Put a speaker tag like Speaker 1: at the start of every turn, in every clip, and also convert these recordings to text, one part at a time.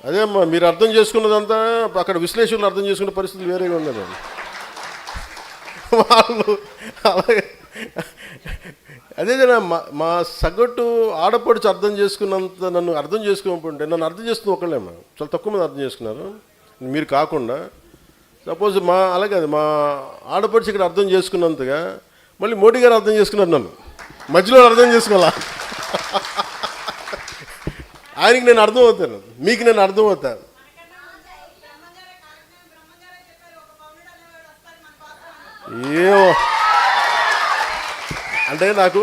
Speaker 1: అదే అమ్మా, మీరు అర్థం చేసుకున్నదంతా అక్కడ విశ్లేషకులు అర్థం చేసుకునే పరిస్థితులు వేరేగా ఉన్నది. వాళ్ళు అలాగే అదే కదా మా సగటు ఆడపడుచు అర్థం చేసుకున్నంత నన్ను అర్థం చేసుకోకుంటే, నన్ను అర్థం చేసుకుని ఒకళ్ళేమ్మా, చాలా తక్కువ మంది అర్థం చేసుకున్నారు మీరు కాకుండా. సపోజ్ అలాగే అది మా ఆడపడుచు ఇక్కడ అర్థం చేసుకున్నంతగా మళ్ళీ మోడీ గారు అర్థం చేసుకున్నారు నన్ను, మధ్యలో అర్థం చేసుకోవాలా. ఆయనకి నేను అర్థం అవుతాను, మీకు నేను అర్థం అవుతాను. ఏమో అంటే నాకు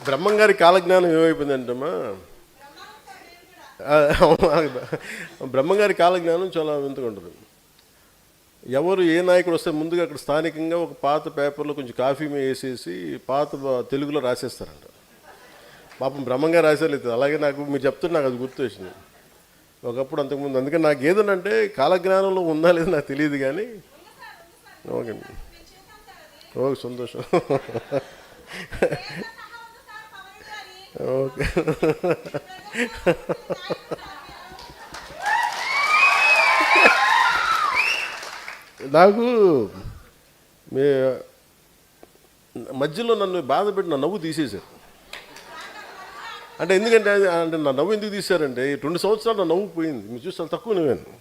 Speaker 1: బ్రహ్మంగారి కాలజ్ఞానం ఏమైపోయిందంటమ్మా, బ్రహ్మంగారి కాలజ్ఞానం చాలా వింతగా ఉంటుంది. ఎవరు ఏ నాయకుడు వస్తే ముందుగా అక్కడ స్థానికంగా ఒక పాత పేపర్లో కొంచెం కాఫీ వేసేసి పాత తెలుగులో రాసేస్తారంట. పాపం బ్రహ్మంగారు రాసేలేదు. అలాగే నాకు మీరు చెప్తుంటే నాకు అది గుర్తు వచ్చింది ఒకప్పుడు అంతకుముందు. అందుకని నాకు ఏదనంటే కాలజ్ఞానంలో ఉందా లేదా నాకు తెలియదు కానీ. ఓకే ఓకే, సంతోషం. ఓకే, నాకు మీ మధ్యలో నన్ను బాధ పెట్టి నా నవ్వు తీసేశారు. అంటే ఎందుకంటే అంటే నా నవ్వు ఎందుకు తీశారంటే 2 సంవత్సరాలు నా నవ్వు పోయింది. మీరు చూస్తే తక్కువ నవ్వాను.